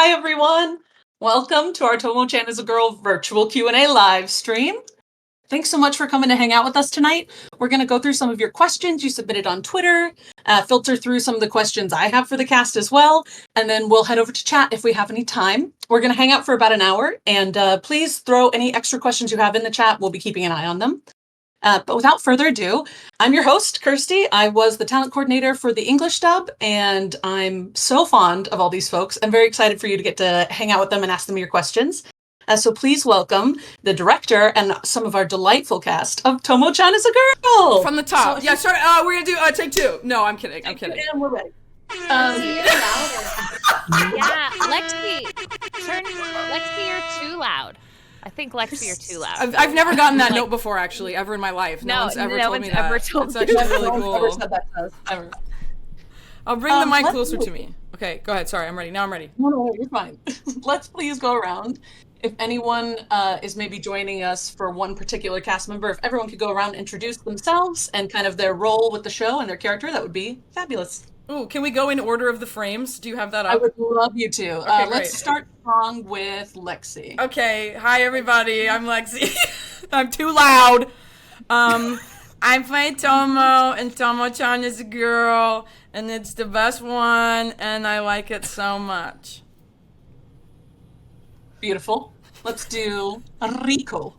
Hi everyone! Welcome to our Tomo-chan is a Girl virtual Q&A live stream. Thanks so much for coming to hang out with us tonight. We're going to go through some of your questions you submitted on Twitter, filter through some of the questions I have for the cast as well, and then we'll head over to chat if we have any time. We're going to hang out for about an hour, and please throw any extra questions you have in the chat. We'll be keeping an eye on them. But without further ado, I'm your host, Kirsty. I was the talent coordinator for the English dub, and I'm so fond of all these folks. I'm very excited for you to get to hang out with them and ask them your questions. So please welcome the director and some of our delightful cast of Tomo-chan is a Girl! From the top. So, yeah, sorry, we're gonna do take two. No, I'm kidding, I'm kidding. And we're ready. Yeah, Lexi, you're too loud. I think Lexi, you're too loud. I've never gotten that note before, actually, ever in my life. No one's ever told me that. It's actually really cool. Never said that to us, ever. I'll bring the mic closer to me. Okay, go ahead. Sorry, I'm ready. Now I'm ready. No, you're fine. Let's please go around. If anyone is maybe joining us for one particular cast member, if everyone could go around and introduce themselves and kind of their role with the show and their character, that would be fabulous. Ooh, can we go in order of the frames? Do you have that up? I would love you to. Okay, let's start strong with Lexi. Okay, hi everybody, I'm Lexi. I'm too loud. I'm playing Tomo, and Tomo-chan is a girl, and it's the best one, and I like it so much. Beautiful. Let's do Rico.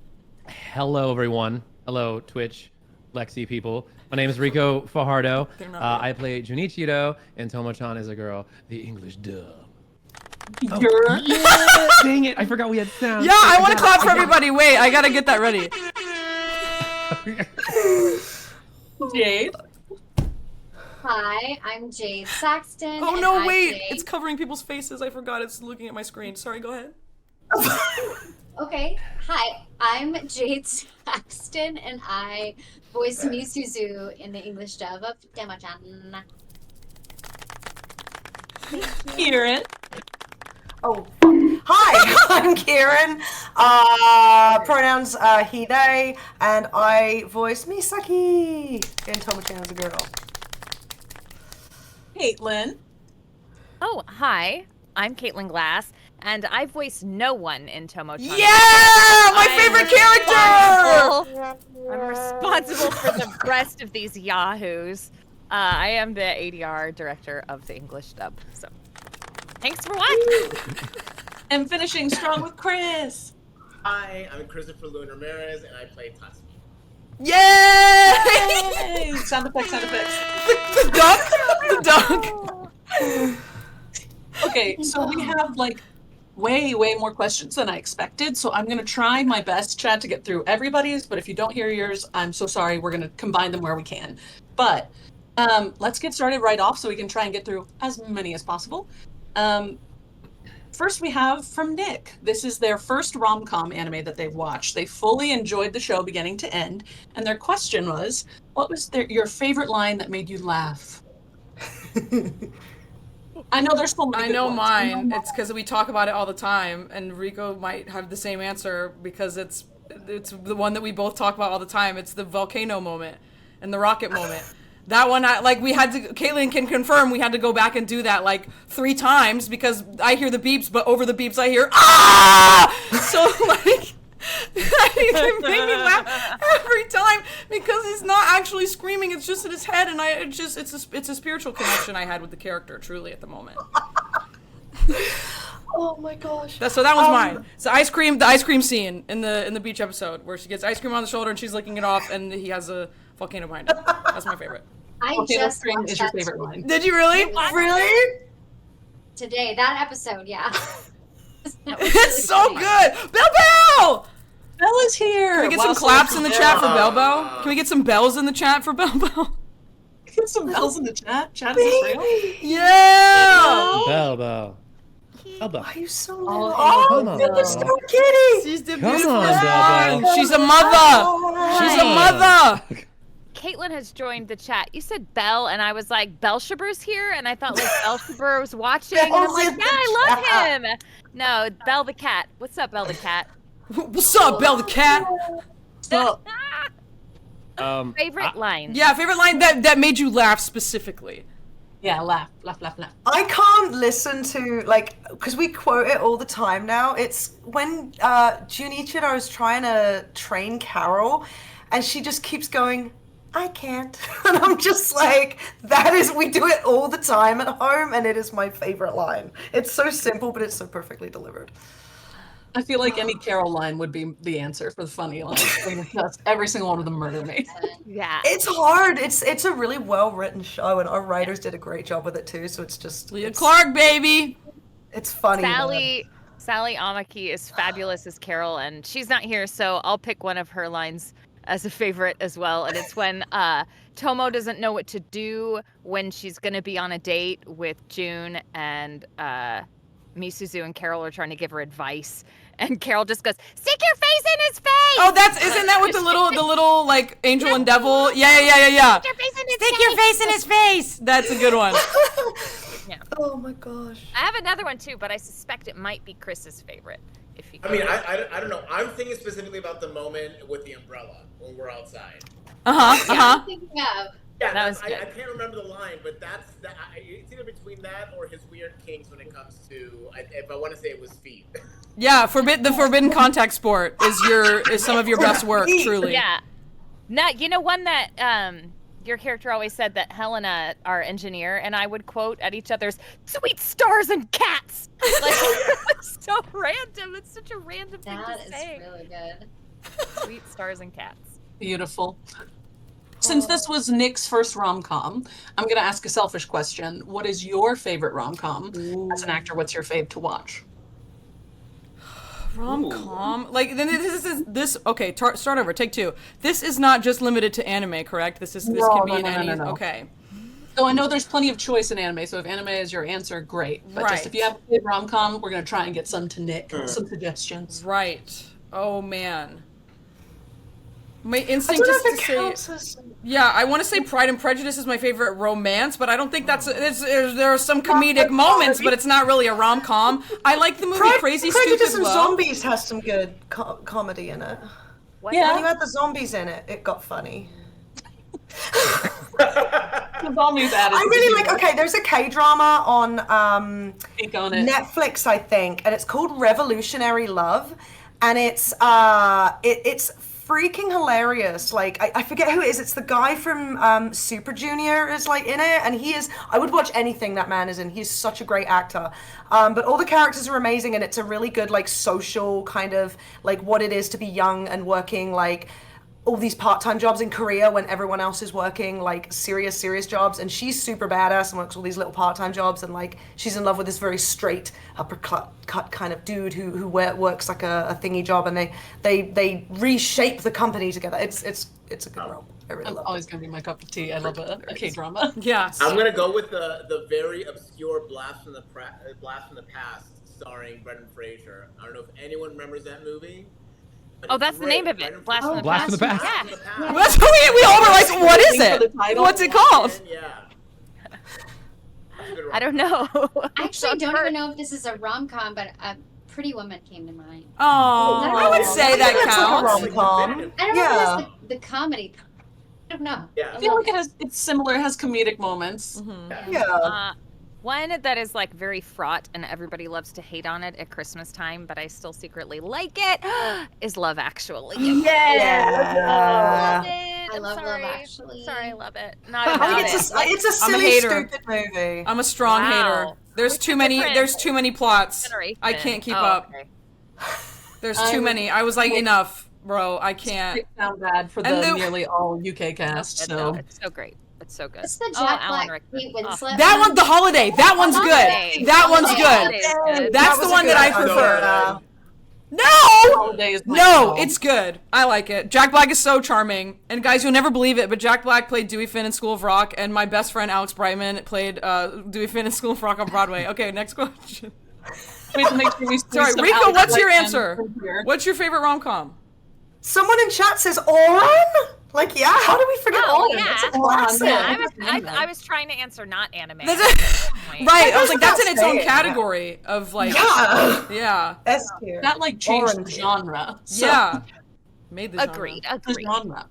Hello, everyone. Hello, Twitch, Lexi people. My name is Rico Fajardo. I play Junichiro, and Tomo-chan is a girl, the English dub. Oh, yeah. Dang it, I forgot we had sound. Yeah, I want to clap for everybody. Wait, I gotta get that ready. Jade. Hi, I'm Jade Saxton. Oh no, wait! It's covering people's faces. I forgot it's looking at my screen. Sorry, go ahead. Okay, hi, I'm Jade Saxton, and I voice Misuzu in the English dub of Tomo-chan. Kieran. Oh, hi, I'm Kieran. Pronouns he, they, and I voice Misaki in Tomo-chan as a girl. Caitlin. Oh, hi. I'm Caitlin Glass, and I voice no one in Tomo-chan. Yeah! My favorite character! I'm responsible for the rest of these yahoos. I am the ADR director of the English dub, so thanks for watching. And finishing strong with Chris. Hi, I'm Christopher Lewin Ramirez, and I play Tatsuki. Yay! Yay! Sound effects, sound effects. The duck? The duck? Okay, so we have like way more questions than I expected, so I'm gonna try my best, Chad, to get through everybody's, but if you don't hear yours, I'm so sorry. We're gonna combine them where we can. But let's get started right off so we can try and get through as many as possible. First we have from Nick. This is their first rom-com anime that they've watched. They fully enjoyed the show beginning to end, and their question was, what was your favorite line that made you laugh? I know there's so many. I know mine. It's because we talk about it all the time, and Rico might have the same answer because it's the one that we both talk about all the time. It's the volcano moment and the rocket moment. That one, Caitlin can confirm we had to go back and do that like 3 times because I hear the beeps, but over the beeps I hear ah! So like, it made me laugh every time because he's not actually screaming; it's just in his head, and it's a spiritual connection I had with the character truly at the moment. Oh my gosh. So that was mine. So the ice cream scene in the beach episode where she gets ice cream on the shoulder and she's licking it off, and he has a volcano behind it. That's my favorite. I just watched is your that favorite line. Did you really? Really? today. That episode, yeah. It's so good. Bell! Bella's here. Can we get some claps in the chat for Bell? Can we get some bells in the chat for Bell? Get some bells in the chat. Chat, is this real? Yeah! Bell. Why are you so Oh, loud? come on. You're so kitty! She's the Come beautiful on, Bell. one. She's a mother. She's a mother. Caitlin has joined the chat. You said Belle, and I was like, Belshaber's here? And I thought like Belshaber was watching. And I'm like, yeah, I love him. No, Belle the cat. What's up, Belle the cat? What's up, Bell the cat? Favorite line. Yeah, favorite line that made you laugh specifically. Yeah, laugh. I can't listen to, like, because we quote it all the time now. It's when Junichiro is trying to train Carol, and she just keeps going, I can't. And I'm just like, we do it all the time at home, and it is my favorite line. It's so simple, but it's so perfectly delivered. I feel like any Carol line would be the answer for the funny line. Just every single one of them murder me. Yeah. It's hard. It's a really well written show, and our writers did a great job with it too. So it's just Leah Clark, baby. It's funny. Sally Amaki is fabulous as Carol, and she's not here, so I'll pick one of her lines as a favorite as well. And it's when Tomo doesn't know what to do when she's going to be on a date with June, and Misuzu and Carol are trying to give her advice. And Carol just goes, stick your face in his face! Oh, isn't that with the little like angel and devil? Yeah. Stick your face in his face! Stick your face in his face! That's a good one. Yeah. Oh my gosh. I have another one too, but I suspect it might be Chris's favorite. If you I mean, I don't know. I'm thinking specifically about the moment with the umbrella when we're outside. I'm thinking of. Yeah, That was I good. can't remember the line, but it's either between that or his weird kinks when it comes to, if I want to say it was feet. Yeah, the forbidden contact sport is some of your best work, truly. Yeah. Now, you know, one that your character always said that Helena, our engineer, and I would quote at each other's sweet stars and cats. Like, it's so random. It's such a random thing That to is say. really good. Sweet stars and cats. Beautiful. Since this was Nick's first rom-com, I'm going to ask a selfish question. What is your favorite rom-com? As an actor, what's your fave to watch? Rom-com? Like, then this okay, start over, take two. This is not just limited to anime, correct? This can be in any, no. okay. So I know there's plenty of choice in anime, so if anime is your answer, great. But just if you have a favorite rom-com, we're going to try and get some to Nick, some suggestions. Right. Oh, man. My I instinct don't know is if it to counts say... as... Yeah, I want to say Pride and Prejudice is my favorite romance, but I don't think there are some comedic moments, but it's not really a rom-com. I like the movie Crazy Prejudice Stupid and Love. Zombies has some good comedy in it. What? Yeah. When you had the zombies in it, it got funny. The zombies added. I really like. Okay, there's a K-drama on Take on it. Netflix, I think, and it's called Revolutionary Love, and it's freaking hilarious. Like, I forget who it is. It's the guy from Super Junior is like in it, and he is. I would watch anything that man is in. He's such a great actor. But all the characters are amazing, and it's a really good like social kind of like what it is to be young and working like all these part-time jobs in Korea when everyone else is working like serious jobs, and she's super badass and works all these little part-time jobs, and like she's in love with this very straight uppercut kind of dude who works like a thingy job, and they reshape the company together. It's a good role. I really love Always it. going to be my cup of tea. I love a K-drama. Yeah. I'm gonna go with the very obscure Blast from the Past, starring Brendan Fraser. I don't know if anyone remembers that movie. Oh, that's the name of it. Blast from the Blast from the Past. Yeah. That's what we all were like, what is it? What's it called? Yeah. That's a good I don't know. I actually don't even know if this is a rom-com, but Pretty Woman came to mind. Oh, I would say that That's like a counts. rom-com. I don't know Yeah. if that's the comedy. I don't know. Yeah. I feel like it's similar. It has comedic moments. Yeah. One that is like very fraught and everybody loves to hate on it at Christmas time, but I still secretly like it, is Love Actually. Yeah. I love Love Actually. Sorry, I love it. Not I about think it's a I'm a silly, hater. stupid movie. I'm a strong Wow. hater. There's What's too the many. difference? There's too many plots. Generation. I can't keep Oh, up. okay. There's too many. I was like, enough, bro. I can't. It sound bad for And the the- nearly all UK cast. So It's so great. It's so good. It's the Oh, Jack Alan Black, Rickman. Kate Winslet. That one, The Holiday. That one's Holiday. good. That one's Holiday good. is good. That's was the a one good that I one. prefer. Yeah. No. Holiday is my No, call. it's good. I like it. Jack Black is so charming. And guys, you'll never believe it, but Jack Black played Dewey Finn in School of Rock, and my best friend Alex Brightman played Dewey Finn in School of Rock on Broadway. Okay, next question. Wait, to make sure we Sorry, some Rico, Alex what's your Brightman answer? from here. What's your favorite rom-com? Someone in chat says Oren? Like, yeah, how do we forget Oh, Oren? yeah. It's a classic. Yeah, I was trying to answer not anime. Right, I was like, that's in its own Say it. category of like, Yeah. yeah, S tier. That like changed the Orange. genre. So, yeah. Made the genre. Agreed. the genre.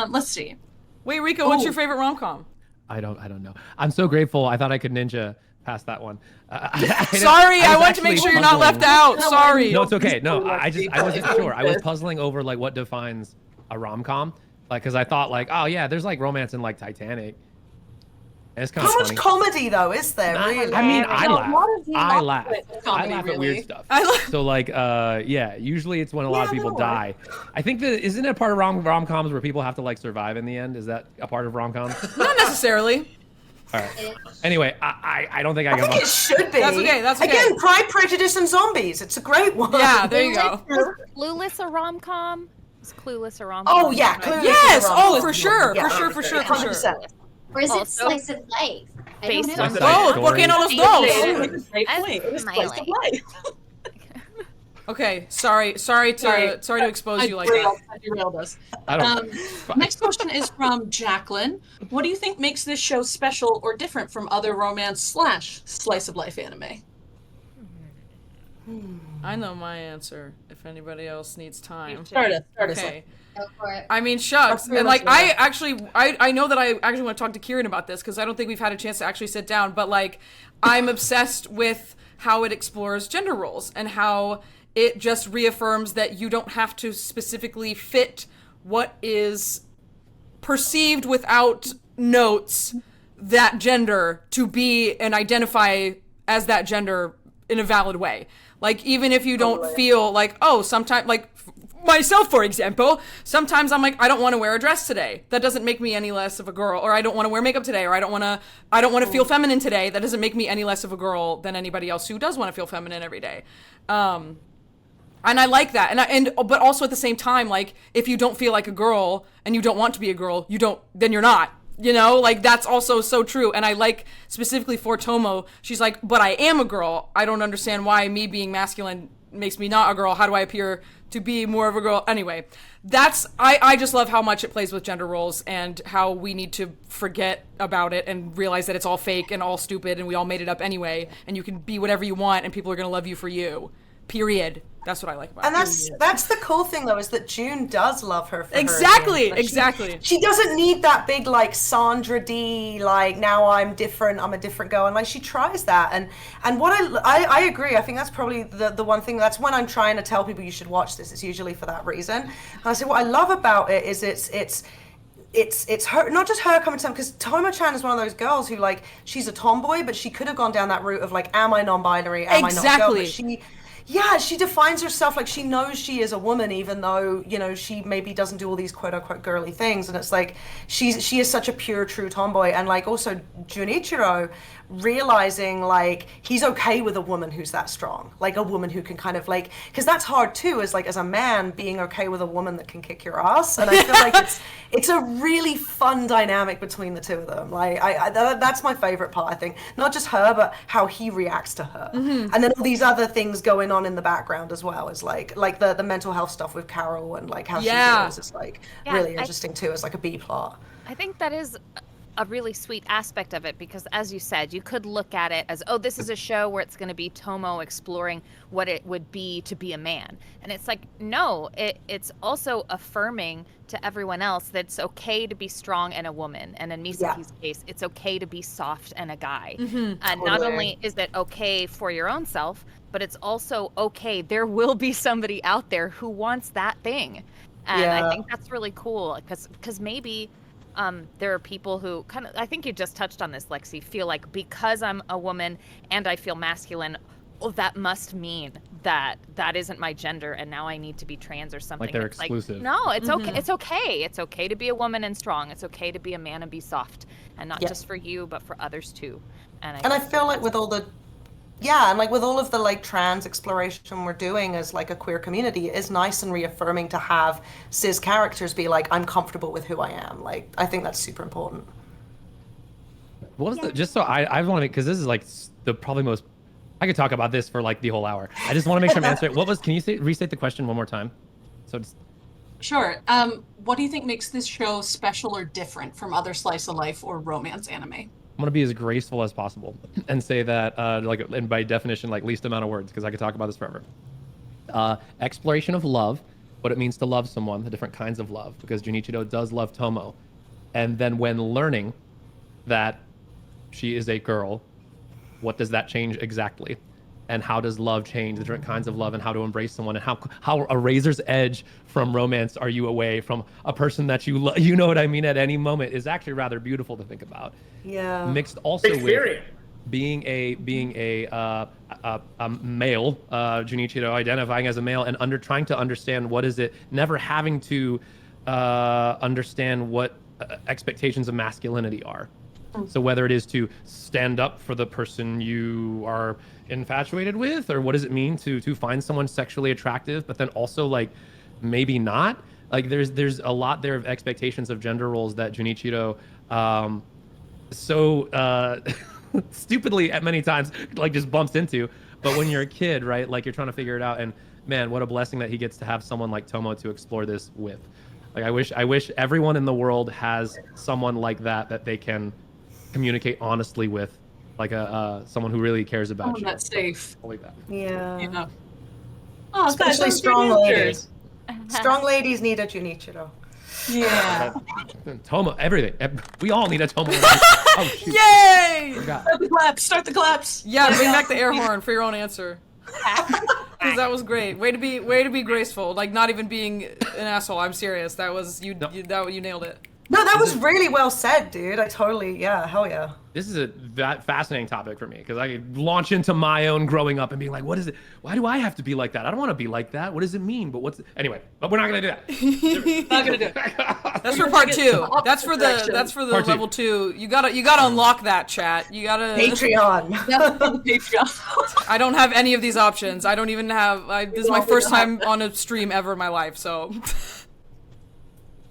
Let's see. Wait, Rico, what's Ooh. your favorite rom-com? I don't know. I'm so grateful. I thought I could ninja past that one. Sorry, I want to make actually sure you're not left puzzling. out. Sorry. No, it's okay. No, I wasn't sure. I was puzzling over like what defines a rom-com, like because I thought like, oh yeah, there's like romance in like Titanic. And it's kind of How funny. much comedy though is there? Really? I mean, I No, laugh. what is he I not laugh. with I comedy, laugh at really? weird stuff. I laugh. So like, yeah, usually it's when a lot of Yeah, people no, die. I think that isn't it part of rom-coms where people have to like survive in the end? Is that a part of rom-coms? Not necessarily. All right. Anyway, I don't think I I think got it should be. That's okay, that's okay. Again, Pride, Prejudice, and Zombies. It's a great one. Yeah, there you go. Is Clueless a rom-com? Is Clueless a rom-com? Oh yeah, Clueless. Yes. is a Oh, rom-com. for sure. Yeah. For sure. For sure. For sure. 100%. Or is it Also- slice of life? I don't Based know. on Side Both. ¿Por qué no los story. dos? Great That's point. It was my slice of life. life. Okay. Sorry to expose you like that. I derailed us. I don't. Next question is from Jacqueline. What do you think makes this show special or different from other romance / slice of life anime? I know my answer. If anybody else needs time. Start us. Okay. Go for it. I mean, shucks. And like, I know that I actually want to talk to Kieran about this because I don't think we've had a chance to actually sit down. But like, I'm obsessed with how it explores gender roles and how it just reaffirms that you don't have to specifically fit what is perceived without notes that gender to be and identify as that gender in a valid way. Like, even if you don't feel like, oh, sometimes, like, myself, for example, sometimes I'm like, I don't want to wear a dress today. That doesn't make me any less of a girl. Or I don't want to wear makeup today. Or I don't want to feel feminine today. That doesn't make me any less of a girl than anybody else who does want to feel feminine every day. And I like that. But also at the same time, like, if you don't feel like a girl and you don't want to be a girl, then you're not. You know, like, that's also so true. And I like, specifically for Tomo, she's like, but I am a girl. I don't understand why me being masculine makes me not a girl. How do I appear to be more of a girl? Anyway, I just love how much it plays with gender roles and how we need to forget about it and realize that it's all fake and all stupid and we all made it up anyway. And you can be whatever you want and people are going to love you for you. Period. That's what I like about And it. that's the cool thing though, is that June does love her for Exactly, her. Like, exactly. She doesn't need that big like Sandra D, like, now I'm different, I'm a different girl, and like she tries that. And what I agree. I think that's probably the one thing. That's when I'm trying to tell people you should watch this. It's usually for that reason. And I say what I love about it is it's her, not just her coming to them, because Tomo-chan is one of those girls who, like, she's a tomboy, but she could have gone down that route of like, am I non-binary? Am I not a girl? But she defines herself, like, she knows she is a woman, even though, you know, she maybe doesn't do all these quote unquote girly things. And it's like, she is such a pure, true tomboy. And like, also Junichiro realizing, like, he's okay with a woman who's that strong, like a woman who can kind of, like, because that's hard too, is like, as a man, being okay with a woman that can kick your ass. And I feel like it's a really fun dynamic between the two of them. Like, that's my favorite part, I think. Not just her, but how he reacts to her. And then all these other things going on in the background as well, is like the mental health stuff with Carol and like how she deals. It's like really interesting too, as like a B plot. I think that is a really sweet aspect of it because, as you said, you could look at it as, oh, this is a show where it's going to be Tomo exploring what it would be to be a man. And it's like, no, it's also affirming to everyone else that it's okay to be strong and a woman. And in Misaki's case, it's okay to be soft and a guy. And not only is it okay for your own self, but it's also okay. There will be somebody out there who wants that thing. And I think that's really cool because maybe there are people who kind of, I think you just touched on this, Lexi, feel like because I'm a woman and I feel masculine, oh, that must mean that isn't my gender and now I need to be trans or something. Like they're it's exclusive. Like, no, it's okay. It's okay. It's okay to be a woman and strong. It's okay to be a man and be soft. And not just for you, but for others too. And I feel like with all the and like with all of the like trans exploration we're doing as like a queer community, it is nice and reaffirming to have cis characters be like, I'm comfortable with who I am. Like, I think that's super important. What was the, just so I want to, because this is like the probably most, I could talk about this for like the whole hour. I just want to make sure I'm answering. What was, can you restate the question one more time? So just. Sure. What do you think makes this show special or different from other slice of life or romance anime? I'm gonna be as graceful as possible and say that, like, and by definition, like least amount of words, because I could talk about this forever. Exploration of love, what it means to love someone, the different kinds of love, because Junichiro does love Tomo, and then when learning that she is a girl, what does that change exactly? And how does love change, the different kinds of love, and how to embrace someone, and how a razor's edge from romance are you away from a person that you love, you know what I mean, at any moment, is actually rather beautiful to think about. Yeah. Mixed also Experience. with being a male, Junichiro identifying as a male, and trying to understand what is it, never having to understand what expectations of masculinity are. So whether it is to stand up for the person you are infatuated with, or what does it mean to find someone sexually attractive, but then also like maybe not. Like there's a lot there of expectations of gender roles that Junichiro so stupidly at many times like just bumps into. But when you're a kid, right, like you're trying to figure it out, and man, what a blessing that he gets to have someone like Tomo to explore this with. Like I wish everyone in the world has someone like that they can communicate honestly with, like someone who really cares about you. That's safe. Like that. Yeah. You know. Oh, Especially strong ladies. Strong ladies need a Junichiro. Yeah. Tomo, everything. We all need a Tomo. Oh, shoot. Yay! Forgot. Start the claps. Start the claps. Yeah, bring back the air horn for your own answer. Because that was great. Way to be graceful. Like not even being an asshole. I'm serious. That was you nailed it. No, that was really well said, dude. I totally, yeah, hell yeah. This is a fascinating topic for me because I could launch into my own growing up and being like, what is it? Why do I have to be like that? I don't want to be like that. What does it mean? But anyway, but we're not gonna do that. Not gonna do it. That's for part 2. That's for the Part 2. level 2. You gotta unlock that, chat. You gotta Patreon. Patreon. I don't have any of these options. I don't even have. This is my first time on a stream ever in my life, so.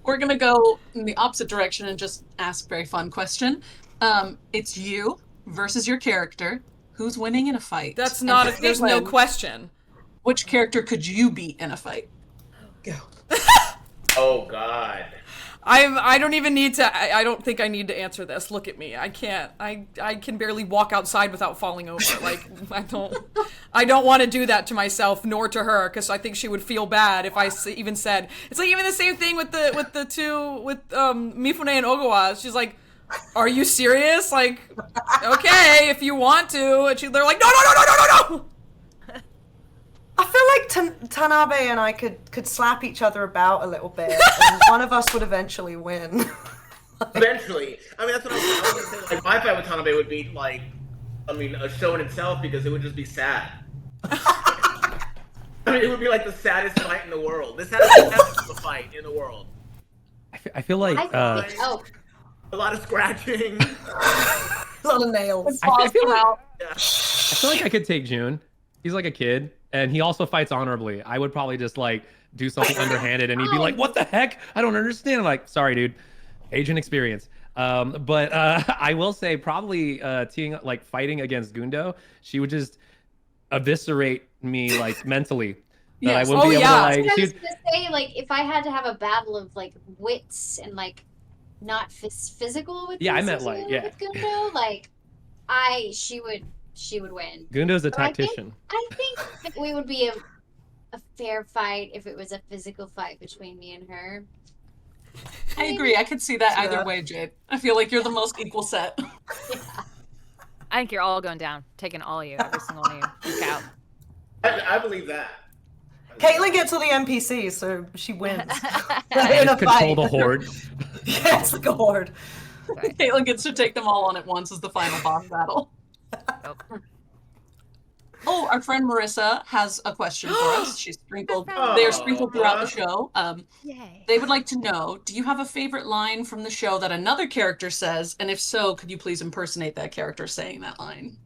We're gonna go in the opposite direction and just ask a very fun question. It's you versus your character. Who's winning in a fight? That's not. There's no question. Which character could you beat in a fight? Go. Oh God. I don't even need to. I don't think I need to answer this. Look at me. I can't. I can barely walk outside without falling over. Like I don't want to do that to myself nor to her because I think she would feel bad if I even said. It's like even the same thing with the two with Mifune and Ogawa. She's like, "Are you serious? Like, okay, if you want to." And they're like, "No." I feel like Tanabe and I could slap each other about a little bit, and one of us would eventually win. Eventually. I mean, that's what I was gonna say. Like, my fight with Tanabe would be, like, I mean, a show in itself because it would just be sad. I mean, it would be like the saddest fight in the world. This has the fight in the world. I feel like a lot of scratching. A lot of nails. I feel like I could take June. He's like a kid, and he also fights honorably. I would probably just like do something underhanded, and he'd be like, "What the heck? I don't understand." I'm like, sorry, dude, age and experience. But I will say probably fighting against Gundo, she would just eviscerate me like mentally. That I wouldn't be able to like. I was gonna say, like, if I had to have a battle of like wits and like not physical with I meant like with Gundo, like she would win. Gundo's a tactician. I think that we would be a fair fight if it was a physical fight between me and her. I agree. I could see that either way, Jade. I feel like you're the most equal set. Yeah. I think you're all going down, taking all of you, every single one of you. Look out. I believe that. Caitlyn gets all the NPCs, so she wins. I just control the horde. Yes, the horde. Sorry. Caitlyn gets to take them all on at once as the final boss battle. Nope. Oh, our friend Marissa has a question for us. She's sprinkled. They are sprinkled throughout the show. Yay. They would like to know: do you have a favorite line from the show that another character says? And if so, could you please impersonate that character saying that line?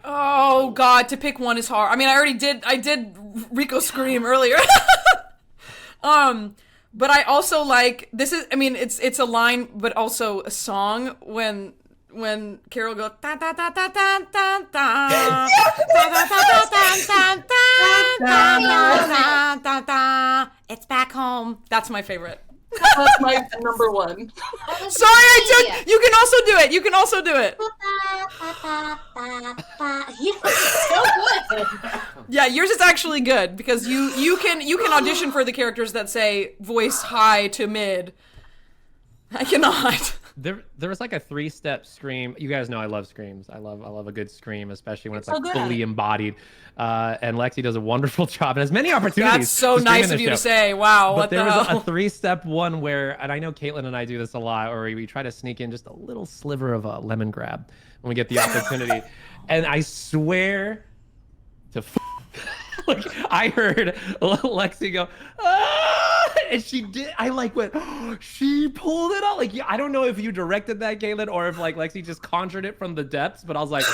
Oh God, to pick one is hard. I mean, I did Rico scream earlier. But I also like this is. I mean, it's a line, but also a song when Carol goes da da da da da da da da da da. It's back home. That's my favorite. That's my number one. Sorry, I took. You can also do it. You can also do it. So good. Yeah, yours is actually good because you can audition for the characters that say voice high to mid. I cannot. There was like a 3-step scream. You guys know I love screams. I love a good scream, especially when it's so like good. fully embodied. And Lexi does a wonderful job and has many opportunities. That's so to scream nice in of the you to show. say. Wow, But what the there was a hell? 3-step one where, and I know Caitlin and I do this a lot, where we try to sneak in just a little sliver of a lemon grab when we get the opportunity. And I swear to like I heard Lexi go, ah! And she did. I like went. She pulled it out. Like I don't know if you directed that, Caitlin, or if like Lexi just conjured it from the depths. But I was like,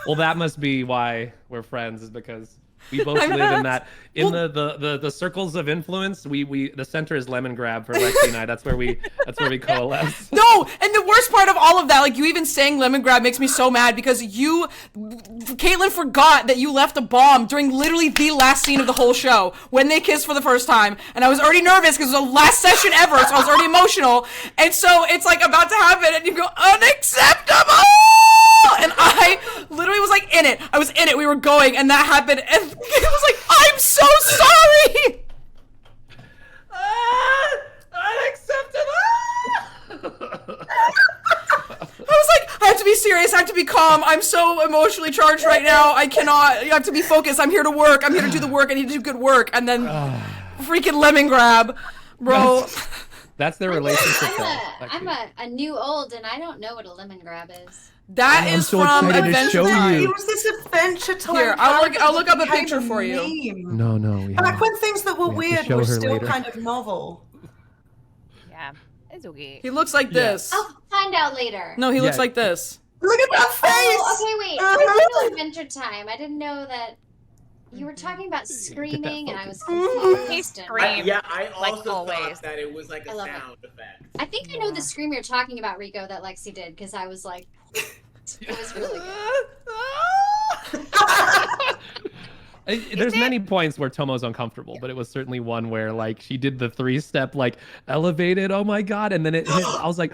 well, that must be why we're friends, is because we both live in that the circles of influence. We the center is lemon grab for Lexi and I. That's where we coalesce. No, and the worst part of all of that, like you even saying lemon grab makes me so mad because Caitlin forgot that you left a bomb during literally the last scene of the whole show when they kissed for the first time, and I was already nervous because it was the last session ever, so I was already emotional, and so it's like about to happen, and you go unacceptable, and I literally was like in it. I was in it. We were going, and that happened, and it was like, I'm so sorry. Unacceptable. I was like, I have to be serious. I have to be calm. I'm so emotionally charged right now. I cannot. You have to be focused. I'm here to work. I'm here to do the work. I need to do good work. And then freaking lemon grab, bro. That's their relationship. I'm a new old, and I don't know what a lemon grab is. That I'm is so from excited to Adventure show Time. you. It was this Adventure Time. Here, I'll look up a picture for you. Meme. No. Back when things that were We have to weird show were her still later. kind of novel. Yeah, it's okay. He looks like this. I'll find out later. No, he looks Yeah. like this. Look at that face! Oh, okay, wait. I know Adventure Time. I didn't know that you were talking about screaming, and I was confused. He and- screamed. I Like also always. thought that it was like a I love it. sound effect. I think I know the scream you're talking about, Rico, that Lexi did, because I was like, it was really good. There's many points where Tomo's uncomfortable, but it was certainly one where like she did the 3-step like elevated, oh my god, and then it hit. I was like,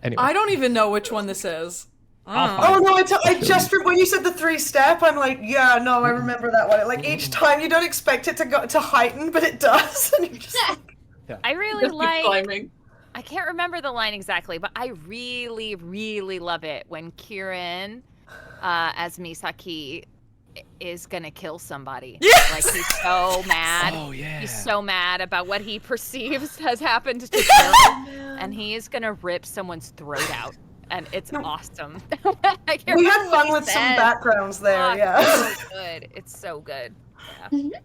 anyway. I don't even know which one this is. I'll Oh find no! it. I just when you said the 3-step, I'm like, yeah, no, I remember that one. Like each time, you don't expect it to go to heighten, but it does. And you're just like, I really Just keep like. climbing. I can't remember the line exactly, but I really, really love it when Kieran, as Misaki, is gonna kill somebody. Yes! Like he's so mad. Oh yeah. He's so mad about what he perceives has happened to Kieran, and he is gonna rip someone's throat out, and it's awesome. I can't we remember had what fun he with some says. backgrounds there, Oh, yeah. It's so good. It's so good. Yeah.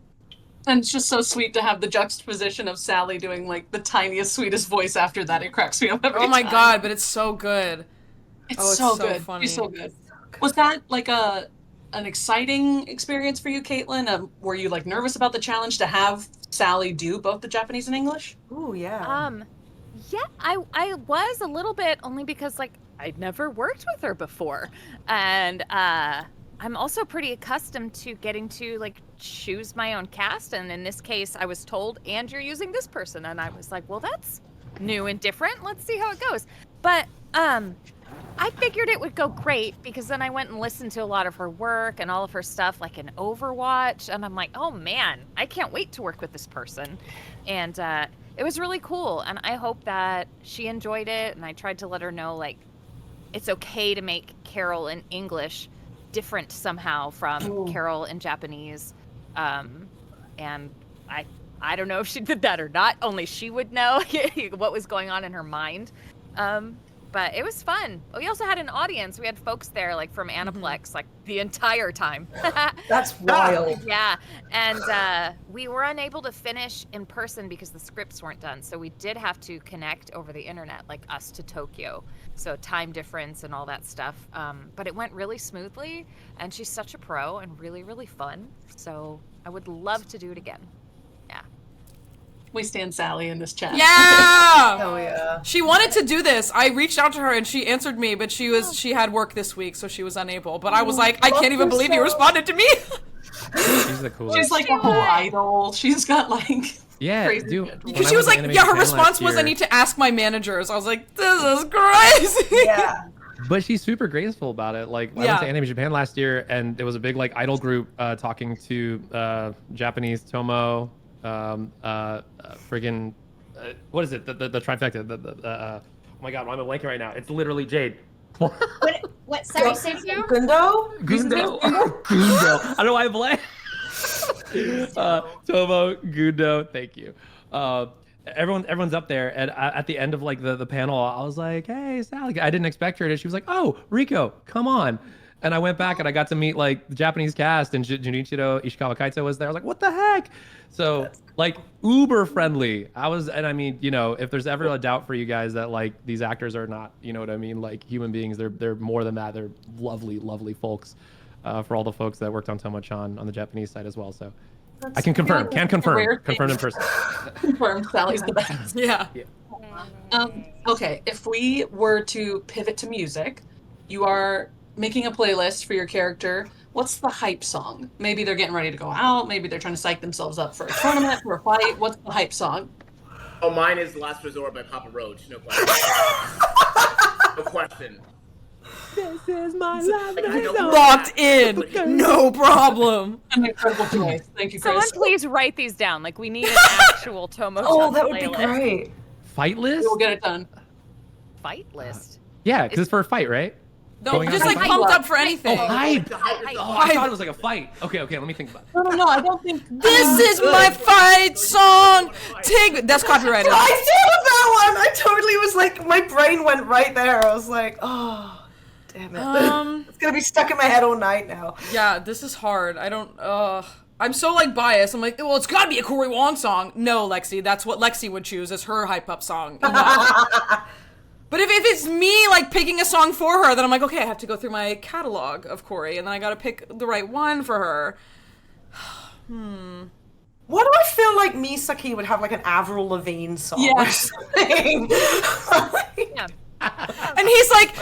And it's just so sweet to have the juxtaposition of Sally doing like the tiniest, sweetest voice after that. It cracks me up every Oh my time. god, but it's so good. It's Oh, it's so so good. funny. She's so good. Was that like an exciting experience for you, Caitlin? Were you like nervous about the challenge to have Sally do both the Japanese and English? Ooh, yeah. Yeah, I was a little bit, only because like I'd never worked with her before, and I'm also pretty accustomed to getting to like choose my own cast, and in this case I was told, and you're using this person, and I was like, well, that's new and different, let's see how it goes. But I figured it would go great, because then I went and listened to a lot of her work and all of her stuff like in Overwatch, and I'm like, oh man, I can't wait to work with this person. And it was really cool, and I hope that she enjoyed it, and I tried to let her know like it's okay to make Carol in English different somehow from Carol in Japanese. And I don't know if she did that or not. Only she would know what was going on in her mind. But it was fun. We also had an audience. We had folks there like from Aniplex like the entire time. That's wild. Yeah, and we were unable to finish in person because the scripts weren't done. So we did have to connect over the internet, like us to Tokyo. So time difference and all that stuff. But it went really smoothly, and she's such a pro and really, really fun. So I would love to do it again. Yeah. We stand Sally in this chat. Yeah! Hell yeah. She wanted to do this. I reached out to her and she answered me, but she had work this week, so she was unable. But I was like, I can't even believe you responded to me. She's the coolest. She's like a whole idol. She's got like Yeah, crazy dude. schedule. when Because I she was at like, Anime yeah, her Japan response last was, I year- need to ask my managers. I was like, this is crazy. Yeah. But she's super graceful about it. Like I Yeah. went to Anime Japan last year, and there was a big like idol group talking to Japanese Tomo, friggin' what is it? The trifecta. Oh my god, why am I blanking right now? It's literally Jade. What? Sorry, say it again. Gundo? Gundo. Gundo. I don't know why I blanked. Tomo, Gundo, thank you. Everyone's up there, and at the end of like the panel, I was like, "Hey, Sally!" I didn't expect her, and she was like, "Oh, Rico, come on!" And I went back and I got to meet like the Japanese cast, and Junichiro Ishikawa Kaito was there. I was like, "What the heck?" So like uber friendly. I mean, you know, if there's ever a doubt for you guys that like these actors are not, you know what I mean, like human beings, they're more than that. They're lovely, lovely folks. For all the folks that worked on Tomo-chan on the Japanese side as well, so. I can confirm. Can confirm. Confirm in person. Confirm. Sally's the best. Yeah. Okay, if we were to pivot to music, you are making a playlist for your character. What's the hype song? Maybe they're getting ready to go out. Maybe they're trying to psych themselves up for a tournament, for a fight. What's the hype song? Oh, mine is Last Resort by Papa Roach. No question. No question. This is my life. Locked in. No problem. An incredible choice. Thank you, Chris. Someone please write these down. Like we need an actual Tomo-chan Oh, that would be playlist. great. Fight list? We'll get it done. Fight list. Yeah, because it's for a fight, right? No, Going just on like fight? pumped up for anything. Oh, hype. Hype. Oh, I thought it was like a fight. Okay, let me think about it. No, I don't think. This is my fight song. That's copyrighted. I thought of that one. I totally was like, my brain went right there. I was like, oh, damn it. It's gonna be stuck in my head all night now. Yeah, this is hard. I don't. I'm so like biased. I'm like, well, it's got to be a Corey Wong song. No, Lexi, that's what Lexi would choose as her hype up song. But if it's me like picking a song for her, then I'm like, okay, I have to go through my catalog of Corey, and then I got to pick the right one for her. Why do I feel like Misaki would have like an Avril Lavigne song or Yes. something? Yeah. And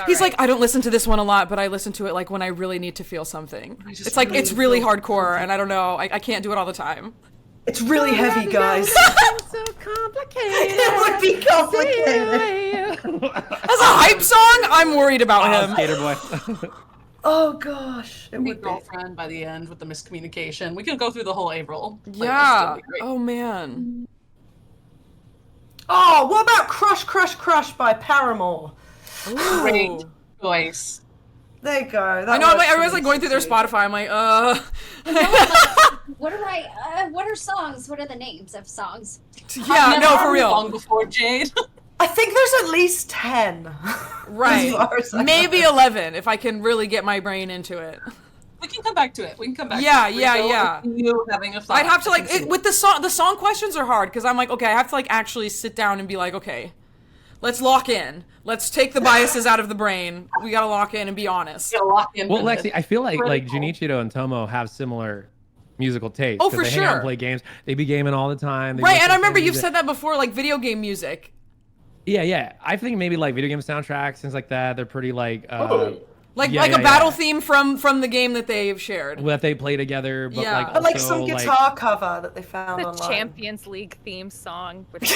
he's like, I don't listen to this one a lot, but I listen to it like when I really need to feel something. It's like it's really hardcore, and I don't know, I can't do it all the time. It's really heavy, guys. So complicated. It would be complicated. As a hype song, I'm worried about him. Skater boy. Oh gosh, it Be would be. girlfriend by the end with the miscommunication. We can go through the whole Avril. playlist. Yeah. It'll be great. Oh man. Oh, what about Crush, Crush, Crush by Paramore? Great choice. There you go. I know. Everyone's like going through their Spotify. I'm like, What are songs? What are the names of songs? yeah, no, for real. Long before Jade. I think there's at least 10. Right. As far as I Maybe 11 if I can really get my brain into it. We can come back to it. Yeah, to it. yeah, Rico, yeah. You having a thought. I'd have to like with the song questions are hard because I'm like, okay, I have to like actually sit down and be like, okay, let's lock in. Let's take the biases out of the brain. We gotta lock in and be honest. Gotta lock in Well, with Lexi, it. I feel like Critical. Junichiro and Tomo have similar musical tastes. Oh, 'cause for they hang out and sure. play games. They be gaming all the time. They Right, listen and I to remember you've music. said that before, like video game music. Yeah. I think maybe like video game soundtracks, things like that. They're pretty like Like Yeah, like yeah, a battle yeah. theme from the game that they've shared. that they play together, but Yeah. like But like also, some guitar cover that they found The online. Champions League theme song, which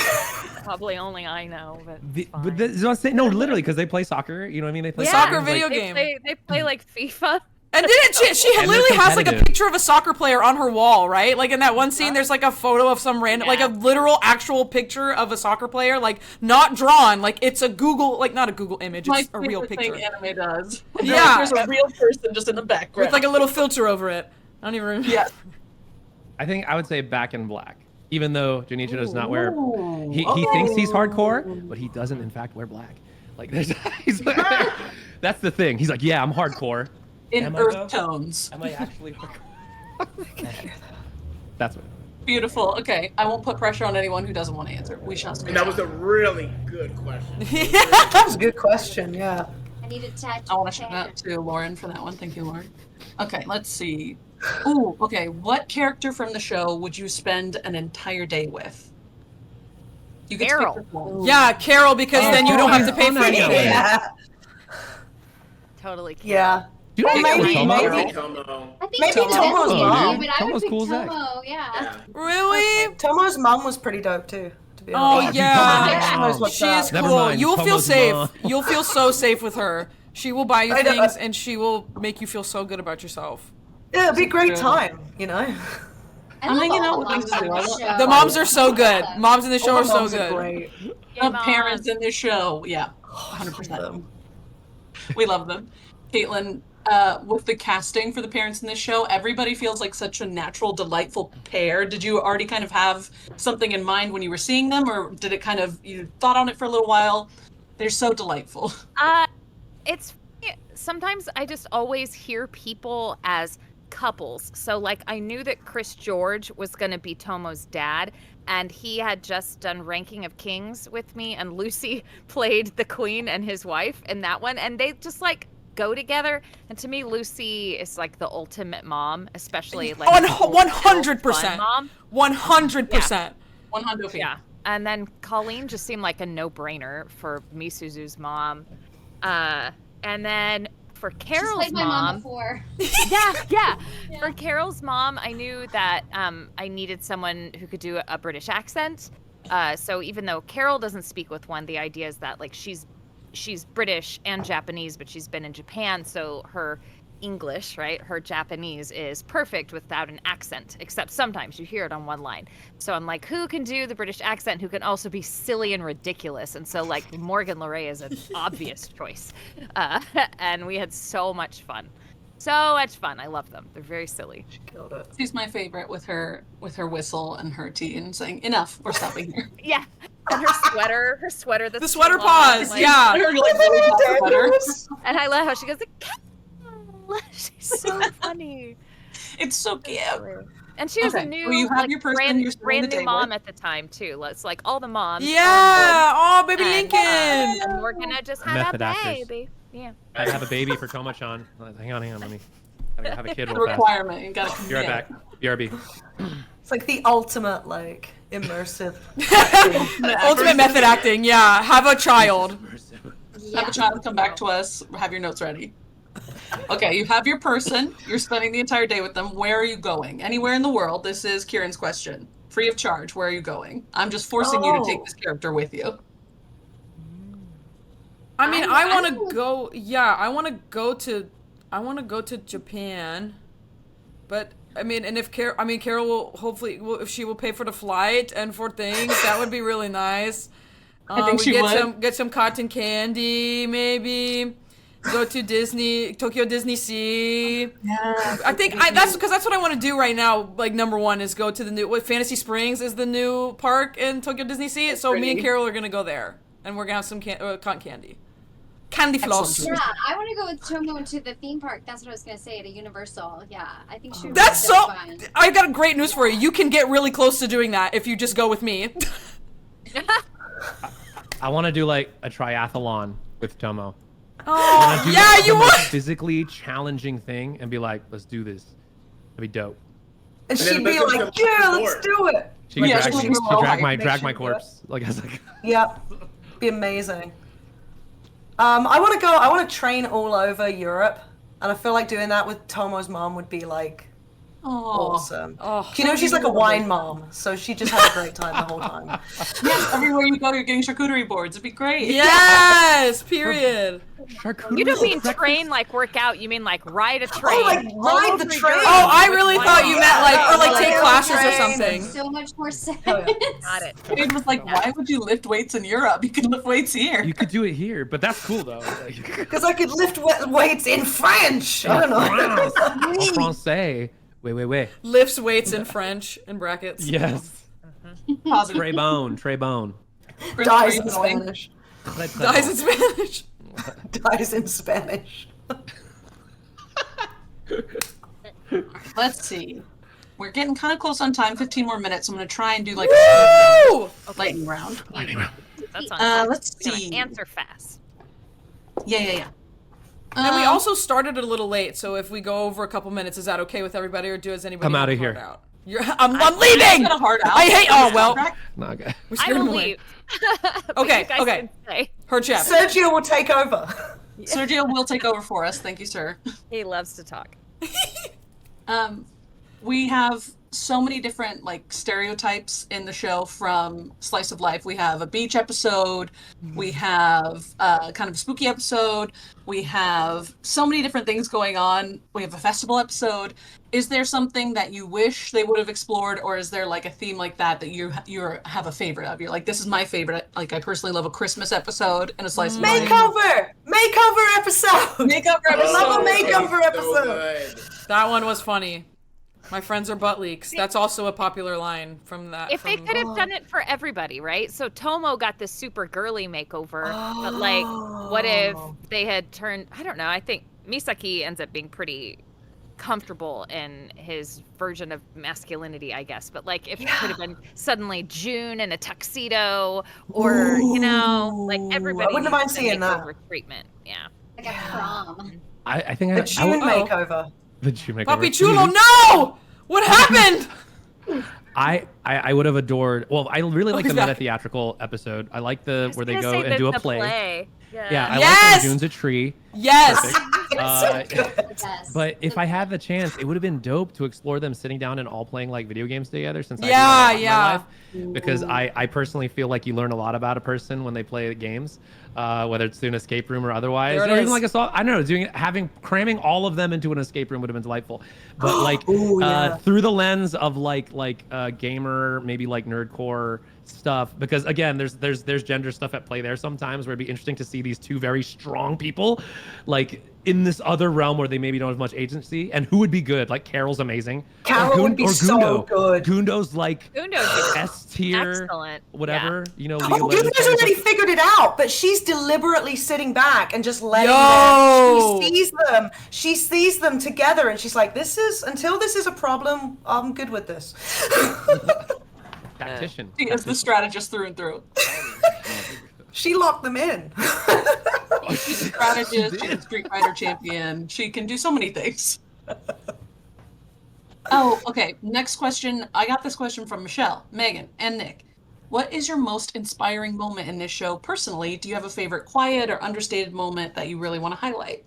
probably only I know, but it's fine. But this is what I'm saying. No, literally, because they play soccer. You know what I mean? They play Yeah. soccer Soccer like- video they game. They play like FIFA. And didn't she And they're literally has like a competitive. picture of a soccer player on her wall, right? Like in that one scene, there's like a photo of some random, like a literal actual picture of a soccer player, like not drawn, like it's a Google, like not a Google image, My it's a real favorite picture thing anime does. Yeah. There's a real person just in the background. with like a little filter over it. I don't even remember. Yeah. I think I would say Back in Black. Even though Junichiro does not wear, Ooh, he thinks he's hardcore, but he doesn't in fact wear black. Like there's, that's the thing. He's like, yeah, I'm hardcore. In Am I earth though? tones. Am I actually hardcore? That's what. Beautiful. Okay, I won't put pressure on anyone who doesn't want to answer. We shall see. And that was a really good question. That was a good question, yeah. I need to touch. I want to shout out to Lauren for that one. Thank you, Lauren. Okay, let's see. Ooh, okay. What character from the show would you spend an entire day with? You get Carol. to pick one. Yeah, Carol, because then you don't have to pay for Yeah. anything. Yeah. Totally. Cute. Yeah. You don't Maybe, think Tomo? maybe. Tomo. I think Maybe Tomo's Tomo's good, mom. but I Tomo's would pick cool as heck. Tomo. Yeah. Yeah. Really? Tomo's mom was pretty dope too, to be Oh honest. yeah, She knows what's she is up. Never cool. mind, You'll feel Tomo's safe. mom. You'll feel so safe with her. She will buy you I know. things, and she will make you feel so good about yourself. Yeah, it'd be a great Yeah. time, you know? I I'm love hanging all out with the these moms two. on I the love- show. The moms are so good. Moms in the show All are the so moms good. great. Yeah, The parents in this show. Yeah. 100%. We love them. Caitlin, with the casting for the parents in this show, everybody feels like such a natural, delightful pair. Did you already kind of have something in mind when you were seeing them, or did it kind of, you thought on it for a little while? They're so delightful. It's sometimes I just always hear people as couples. So like I knew that Chris George was going to be Tomo's dad, and he had just done Ranking of Kings with me, and Lucy played the queen and his wife in that one, and they just like go together. And to me, Lucy is like the ultimate mom, especially like 100%. Mom. 100%. 100%. Yeah. And then Colleen just seemed like a no-brainer for Misuzu's mom. And then for Carol's She's played my mom before. yeah. For Carol's mom, I knew that I needed someone who could do a British accent. So even though Carol doesn't speak with one, the idea is that like she's British and Japanese, but she's been in Japan, so her English, right, her Japanese is perfect without an accent, except sometimes you hear it on one line. So I'm like, who can do the British accent who can also be silly and ridiculous? And so like Morgan Le Ray is an obvious choice. And we had so much fun. So much fun. I love them. They're very silly. She killed it. She's my favorite with her whistle and her tea and saying, enough, we're stopping here. Yeah. And her sweater that's The sweater long, paws, like- yeah. Her, like, really hot sweater. And I love how she goes, she's so funny. It's so cute. And she was a Okay, new, well, you have like, your person you're spending brand the new day mom with. at the time too. It's like all the moms. Yeah. Oh, baby And, Lincoln. And Morgan had just had Method a actors. baby. Yeah. I have a baby for Tomo-chan. Hang on, let me. Gotta have a kid The real fast. requirement. You gotta Be right back. BRB. It's like the ultimate, like, immersive. Ultimate method acting. Yeah. Have a child. Yeah. Have a child come back to us. Have your notes ready. Okay, you have your person. You're spending the entire day with them. Where are you going? Anywhere in the world. This is Kieran's question. Free of charge. Where are you going? I'm just forcing you to take this character with you. I mean, I want to go. Yeah, I want to go to Japan, but I mean, and if Carol will hopefully, if she will pay for the flight and for things, that would be really nice. I think she would. Get some cotton candy, maybe. Go to Tokyo Disney Sea. Yeah. I think that's what I want to do right now. Like number one is go to the new Fantasy Springs is the new park in Tokyo Disney Sea. So me and Carol are gonna go there, and we're gonna have some cotton candy. Candy floss. Yeah, I want to go with Tomo to the theme park. That's what I was gonna say, to Universal. Yeah, I think she would That's be so. fun. I got great news for you. You can get really close to doing that if you just go with me. I want to do like a triathlon with Tomo. Oh, Do yeah, the you most would. physically challenging thing and be like, let's do this. That'd be dope. And And then she'd be let's like, go yeah, to the let's board. do it. She can Yeah, drag she'll me. be She all drag right. Make sure you do corpse. Like I was like. Yep. Be amazing. I want to train all over Europe, and I feel like doing that with Tomo's mom would be like Oh. awesome. Oh, You know, she's like a wine mom, so she just had a great time the whole time. Yes, everywhere you go, you're getting charcuterie boards. It'd be great. yes. Period. You don't mean train like work out. You mean like ride a train. Oh, like ride the train. Oh, I really thought you meant like or like take Yeah, classes or train. something. So much more sense. Oh, yeah. Got it. It was like, why would you lift weights in Europe? You could lift weights here. You could do it here, but that's cool though. Like, Because I could lift weights in French. I don't know. en français. Wait. Lifts weights in French in brackets. Yes. Positive. Trey Bone. Dies in Going. Spanish. Dies in Spanish. Dies in Spanish. Let's see. We're getting kind of close on time. 15 more minutes. I'm going to try and do like Woo! a lightning round. That's on. Let's Gonna see. Answer fast. Yeah. And we also started a little late, so if we go over a couple minutes, is that okay with everybody, or does anybody Come want outta to here. hard out? I'm leaving. Got a hard out. I hate. Oh well. No, okay. We I scared will him away. leave. But Okay, you guys okay. can stay. Her chef. Sergio will take over. Sergio will take over for us. Thank you, sir. He loves to talk. We have so many different like stereotypes in the show from slice of life. We have a beach episode, we have kind of a spooky episode, we have so many different things going on. We have a festival episode. Is there something that you wish they would have explored, or is there like a theme like that that you have a favorite of? You're like, this is my favorite. Like, I personally love a Christmas episode and a slice of life. Makeover episode. Makeover episode. I love a makeover episode. good. That one was funny. My friends are butt leaks. That's also a popular line from that. If they could have done it for everybody, right? So Tomo got this super girly makeover, but like, what if they had turned? I don't know. I think Misaki ends up being pretty comfortable in his version of masculinity, I guess. But like, if it could have been suddenly June in a tuxedo, or you know, like everybody. I wouldn't mind seeing that treatment. Yeah. Like a prom. I think The June makeover. The June makeover. Papi Chulo, no! What happened? I would have adored. Well, I really like he's the meta back. theatrical episode. I like the where they Gonna go say and the- do a the play. Yeah. Yeah, I Yes! like when June's a tree. Yes. Yes. But if I had the chance, it would have been dope to explore them sitting down and all playing like video games together. Since I do that a lot in my life. Because I personally feel like you learn a lot about a person when they play games, whether it's through an escape room or otherwise, There it or even is. like I don't know, cramming all of them into an escape room would have been delightful. But like through the lens of like gamer, maybe like nerdcore stuff, because again, there's gender stuff at play there sometimes, where it'd be interesting to see these two very strong people like in this other realm where they maybe don't have much agency, and who would be good. Like Carol's amazing. Carol would be so good. Gundo's like Gundo's S tier, excellent. whatever. You know, Oh, Leah Gundo's already figured it out, but she's deliberately sitting back and just letting Yo! them. She sees them together, and she's like, until this is a problem, I'm good with this. tactician. She is the strategist through and through. She locked them in. She's a strategist, she's a Street Fighter champion. She can do so many things. Oh, okay. Next question. I got this question from Michelle, Megan, and Nick. What is your most inspiring moment in this show personally? Do you have a favorite quiet or understated moment that you really want to highlight?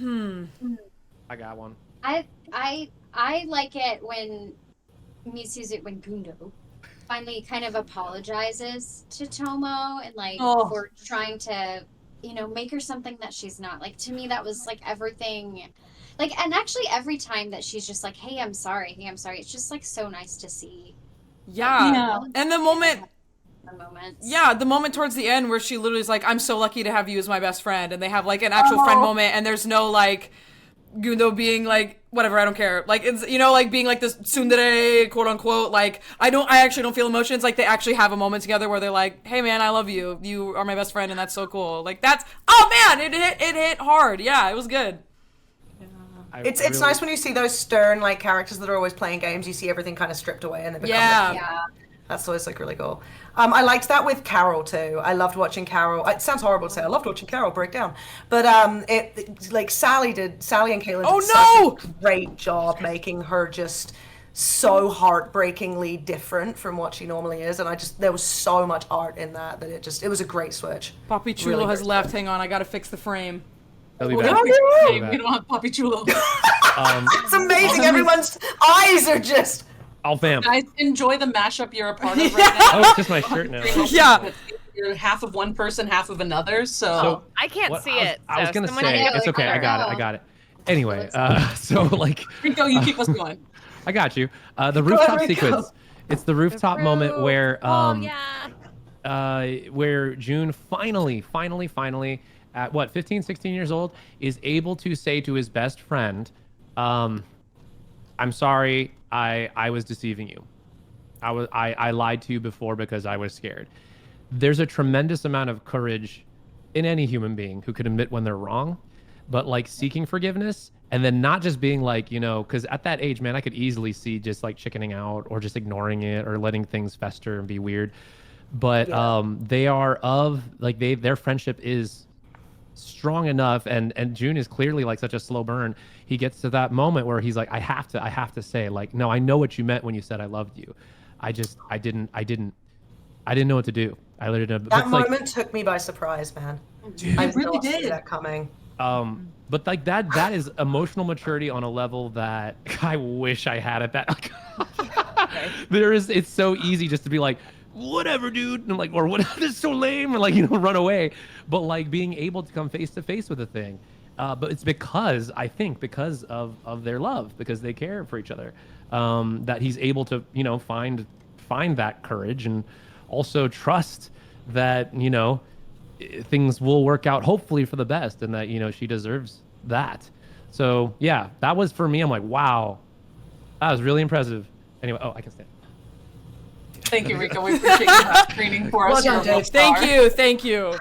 I got one. I like it when when Gundo finally kind of apologizes to Tomo and like for trying to, make her something that she's not. Like, to me, that was like everything. Like, and actually every time that she's just like, hey, I'm sorry, it's just like so nice to see. Yeah. And the moment, The moments. yeah, the moment towards the end where she literally is like, I'm so lucky to have you as my best friend. And they have like an actual friend moment, and there's no like Gundo being like, whatever, I don't care. Like, it's, like being like this tsundere, quote unquote. Like, I actually don't feel emotions. Like, they actually have a moment together where they're like, hey man, I love you. You are my best friend, and that's so cool. Like, oh man, it hit hard. Yeah, it was good. It's nice when you see those stern like characters that are always playing games. You see everything kind of stripped away, and they become Yeah. That's always like really cool. I liked that with Carol too. I loved watching Carol. It sounds horrible to say I loved watching Carol break down, but like Sally and Caitlin did such a great job making her just so heartbreakingly different from what she normally is, and there was so much art in that it was a great switch. Papi Chulo Really has great left. Hang on, I gotta fix the frame. I'll be We back. don't have Papi Chulo. It's amazing. Everyone's eyes are just. I'll fam. Guys, enjoy the mashup you're a part of right now. Oh, it's just my shirt now. Yeah. You're half of one person, half of another, so I can't What see I was it. gonna someone say, get it's okay. I color. got it. Anyway, so like, Rico, you keep us going. I got you. The rooftop Rico. sequence. It's the rooftop moment where Oh yeah. where June finally at what 15 16 years old is able to say to his best friend, I'm sorry, I was deceiving you. I lied to you before because I was scared. There's a tremendous amount of courage in any human being who could admit when they're wrong, but like seeking forgiveness and then not just being like, because at that age, man, I could easily see just like chickening out or just ignoring it or letting things fester and be weird. But they are their friendship is strong enough, and June is clearly like such a slow burn. He gets to that moment where he's like, I have to say, like, no, I know what you meant when you said I loved you. I didn't know what to do. I literally didn't. That moment took me by surprise, man. Dude, I it really did not see did. that coming. But like that is emotional maturity on a level that I wish I had at that. It's so easy just to be like, whatever, dude, and like, or whatever, this is so lame, or like, run away. But like being able to come face to face with a thing. But it's because of their love, because they care for each other, that he's able to, find that courage and also trust that, things will work out hopefully for the best, and that, she deserves that. So yeah, that was for me. I'm like, wow, that was really impressive. Anyway, I can stand. Thank you, Rico. We appreciate you screening for us. Well done, Dave. Thank you.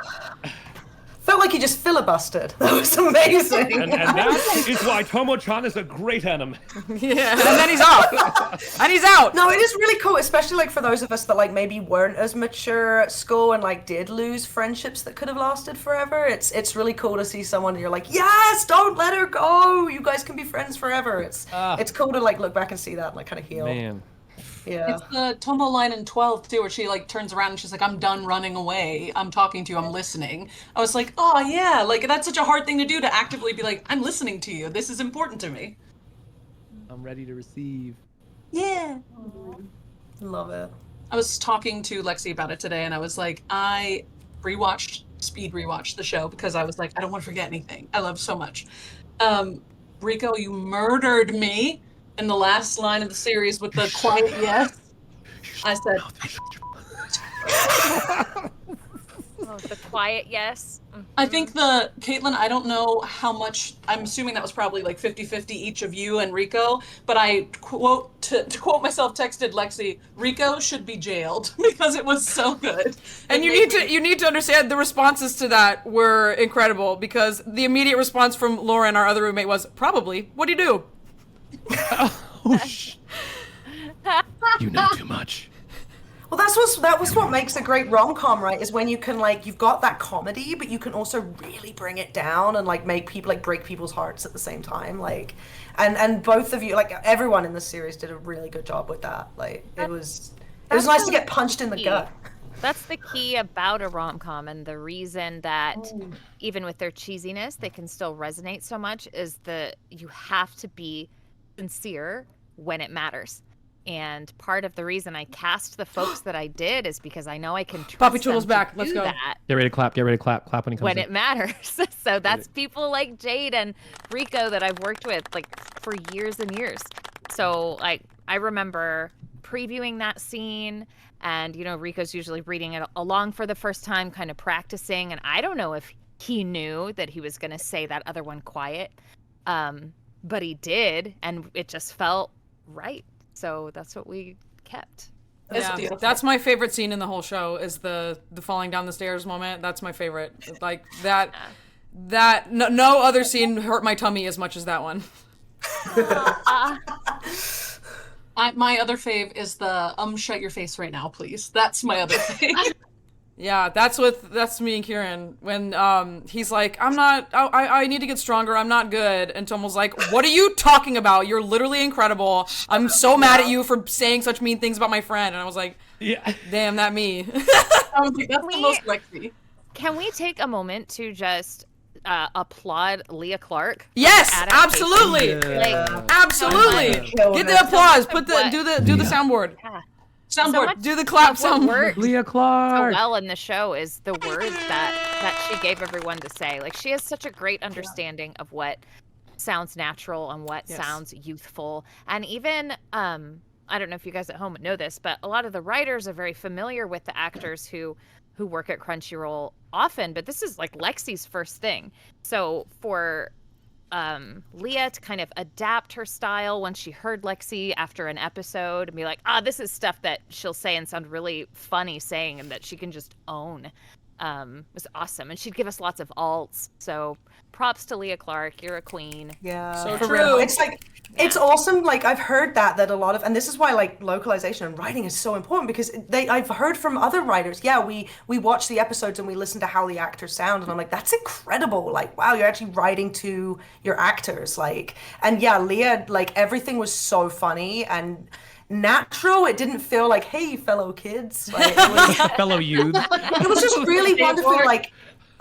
Felt like you just filibustered. That was amazing. And that is why Tomo-chan is a great anime. Yeah, and then he's off. And he's out. No, it is really cool, especially like for those of us that like maybe weren't as mature at school and like did lose friendships that could have lasted forever. It's really cool to see someone you're like, yes, don't let her go. You guys can be friends forever. It's cool to like look back and see that and like kind of heal. Man. Yeah. It's the Tomo line in 12 too, where she like turns around and she's like, I'm done running away. I'm talking to you. I'm listening. I was like, oh yeah, like that's such a hard thing to do, to actively be like, I'm listening to you. This is important to me. I'm ready to receive. Yeah. Love it. I was talking to Lexi about it today, and I was like, I speed rewatched the show because I was like, I don't want to forget anything. I love so much. Rico, you murdered me in the last line of the series with the quiet yes. I said, the quiet yes. I think Caitlin, I don't know how much, I'm assuming that was probably like 50-50 each of you and Rico, but I to quote myself, texted Lexi, Rico should be jailed because it was so good. And you need to understand the responses to that were incredible, because the immediate response from Lauren, our other roommate, was probably, what do you do? You know too much. Well, that was what makes a great rom-com, right? Is when you can like, you've got that comedy, but you can also really bring it down and like make people like break people's hearts at the same time. Like, and both of you, like everyone in the series did a really good job with that. Like, it was nice to get punched in the gut. That's the key about a rom-com, and the reason that even with their cheesiness, they can still resonate so much is you have to be sincere when it matters. And part of the reason I cast the folks that I did is because I know I can trust Poppy them Chulo's back. to Let's do go. that Get ready to clap when he comes when in. it matters. So that's people like Jade and Rico that I've worked with like for years and years. So I remember previewing that scene, and Rico's usually reading it along for the first time, kind of practicing, and I don't know if he knew that he was going to say that other one quiet, but he did, and it just felt right. So that's what we kept. Yeah, that's my favorite scene in the whole show, is the falling down the stairs moment. That's my favorite. Like that no other scene hurt my tummy as much as that one. My other fave is the shut your face right now, please. That's my other fave. Yeah, that's me and Kieran, when he's like, I need to get stronger, I'm not good, and Tomo's like, what are you talking about? You're literally incredible. I'm so mad at you for saying such mean things about my friend. And I was like, yeah, damn, that me. I was like, that's the most Lexi. Can we take a moment to just applaud Leah Clark? Yes, absolutely. Absolutely. Get the applause. Do the soundboard. Yeah. Soundboard. Do the clap soundboard. Leah Clark. So well in the show is the words that she gave everyone to say. Like, she has such a great understanding of what sounds natural and what sounds youthful. And even I don't know if you guys at home know this, but a lot of the writers are very familiar with the actors who work at Crunchyroll often, but this is like Lexi's first thing. So for Leah to kind of adapt her style when she heard Lexi after an episode and be like, this is stuff that she'll say and sound really funny saying, and that she can just own, was awesome. And she'd give us lots of alts. So props to Leah Clark. You're a queen. Yeah, so for true. Real. It's like, it's awesome. Like, I've heard that a lot of, and this is why like localization and writing is so important, because I've heard from other writers, we watch the episodes and we listen to how the actors sound, and I'm like, that's incredible. Like, wow, you're actually writing to your actors. Like, and yeah, Leah, like, everything was so funny and natural. It didn't feel like, hey, fellow kids. Like, it was, fellow youth. it was just really wonderful. Like,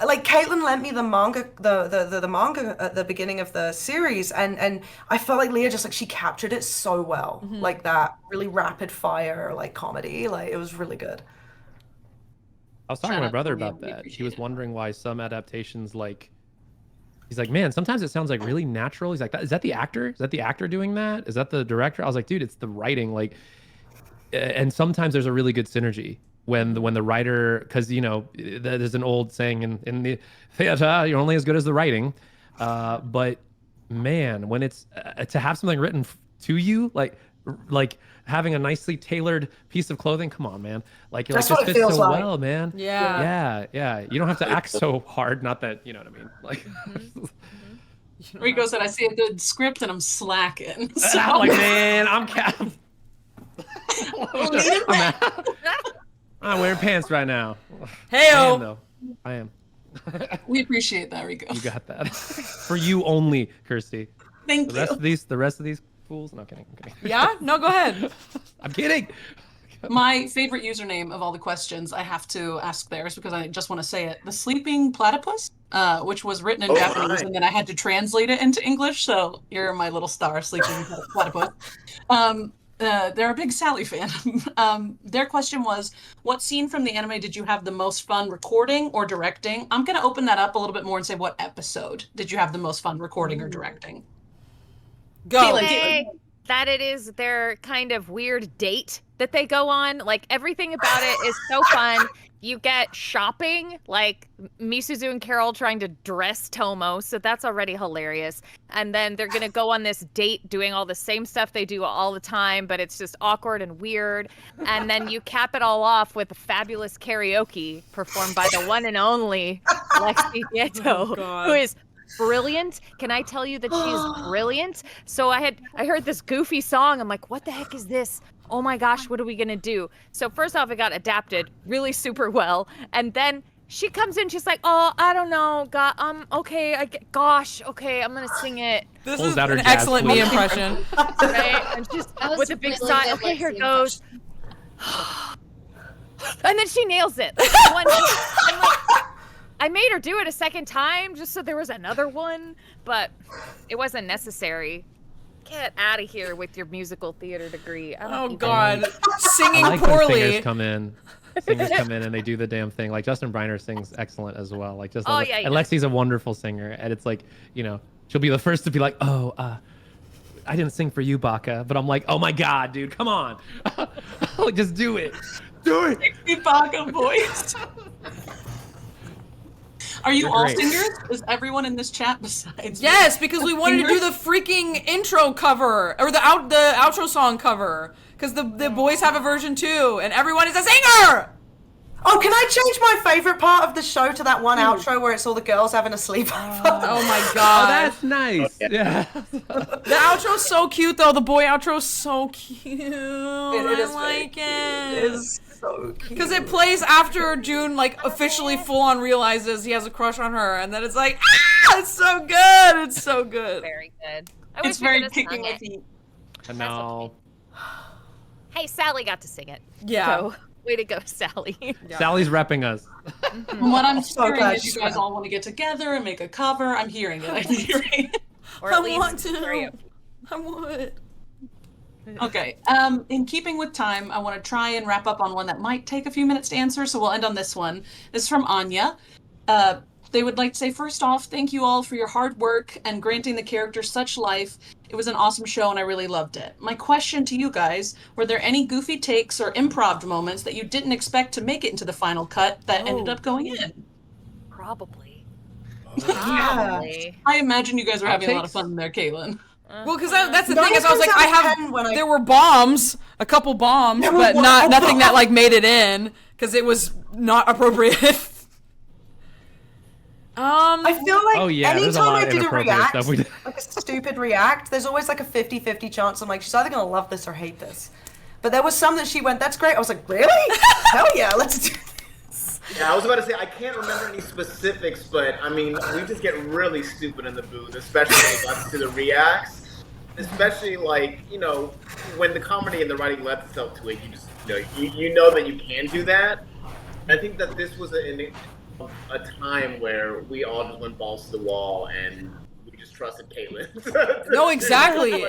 like Caitlin lent me the manga, the manga at the beginning of the series, and I felt like Leah just like she captured it so well, like that really rapid fire like comedy, like it was really good. I was talking to my brother about that. He was wondering why some adaptations like. He's like, man, sometimes it sounds like really natural. He's like, is that the actor? Is that the actor doing that? Is that the director? I was like, dude, it's the writing. Like, and sometimes there's a really good synergy when the writer, because you know, there's an old saying in the theater, you're only as good as the writing. But man, when it's to have something written to you, like having a nicely tailored piece of clothing, come on, man. Like you're That's like, what this it fits feels so like. well, man. Yeah. You don't have to act so hard. Not that, you know what I mean? Like, Rico said, I see a good script and I'm slacking. So I'm like, man, I'm I'm wearing pants right now. Heyo. I am. We appreciate that, Rico. You got that. For you only, Kirsty. Thank you. The rest of these fools? No, I'm kidding. Yeah? No, go ahead. I'm kidding. My favorite username of all the questions I have to ask theirs because I just want to say it. The Sleeping Platypus, which was written in Japanese and then I had to translate it into English. So you're my little star, Sleeping Platypus. They're a big Sally fan. Their question was, what scene from the anime did you have the most fun recording or directing? I'm going to open that up a little bit more and say, what episode did you have the most fun recording or directing? Go. That it is their kind of weird date that they go on. Like, everything about it is so fun. You get shopping, like Misuzu and Carol trying to dress Tomo, so that's already hilarious. And then they're gonna go on this date doing all the same stuff they do all the time, but it's just awkward and weird. And then you cap it all off with a fabulous karaoke performed by the one and only Lexi Nieto, who is brilliant. Can I tell you that she's brilliant? So I heard this goofy song. I'm like, what the heck is this? Oh my gosh, what are we gonna do? So first off, it got adapted really super well, and then she comes in, she's like, oh, I don't know, God, okay, okay, I'm gonna sing it. This is an excellent me impression. Right? And just with a big sigh, okay, here it goes. And then she nails it. Like, I made her do it a second time just so there was another one, but it wasn't necessary. Get out of here with your musical theater degree. God, singing I like poorly. When singers come in and they do the damn thing. Like Justin Briner sings excellent as well. Like and Lexi's a wonderful singer, and it's like, you know, she'll be the first to be like, I didn't sing for you, Baka, but I'm like, oh my God, dude, come on, just do it, Sexy Baka voice. Are you all singers? Is everyone in this chat besides? Yes, because we wanted to do the freaking intro cover or the outro song cover. Because the boys have a version too, and everyone is a singer. Oh, can I change my favorite part of the show to that one outro where it's all the girls having a sleepover? Oh my God, that's nice. Yeah. The outro's so cute though. The boy outro's so cute. I like it. It is so cute. Because it plays after June like officially full on realizes he has a crush on her, and then it's like, it's so good. It's so good. Very good. It's very kicking my feet. I know. Hey, Sally got to sing it. Yeah. So, way to go, Sally. Yeah. Sally's repping us. From what I'm hearing is you guys all want to get together and make a cover. I'm hearing it. I'm hearing it. Or at I least want to. I want. Okay. In keeping with time, I want to try and wrap up on one that might take a few minutes to answer, so we'll end on this one. This is from Anya. They would like to say, first off, thank you all for your hard work and granting the character such life. It was an awesome show and I really loved it. My question to you guys, were there any goofy takes or improv moments that you didn't expect to make it into the final cut that ended up going in? Probably. Probably. I imagine you guys were having a lot of fun there, Caitlin. Well, because that's the thing is, I was like, there were bombs, a couple bombs, but nothing that like made it in because it was not appropriate. I feel like anytime I did a react, like a stupid react, there's always like a 50-50 chance I'm like, she's either gonna love this or hate this. But there was some that she went, that's great. I was like, really? Hell yeah, let's do this. Yeah, I was about to say, I can't remember any specifics, but I mean, we just get really stupid in the booth, especially when it got to the reacts. Especially like, you know, when the comedy and the writing lends itself to it, you just, you know that you can do that. I think that this was a time where we all just went balls to the wall and we just trusted Caitlin. No, exactly.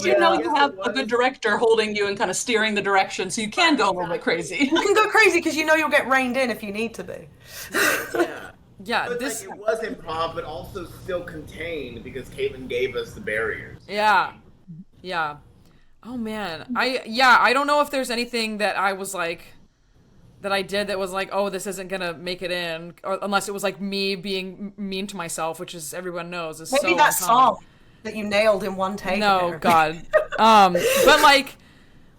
You know you have a good director holding you and kind of steering the direction, so you can go a little bit crazy. You can go crazy because you know you'll get reined in if you need to be. Yeah, but this it was improv, but also still contained because Caitlin gave us the barriers. Yeah. Oh man, I don't know if there's anything that I was like, that I did that was like, oh, this isn't gonna make it in, or, unless it was like me being mean to myself, which is everyone knows is maybe so that uncommon. song that you nailed in one take. No, apparently. God. But like,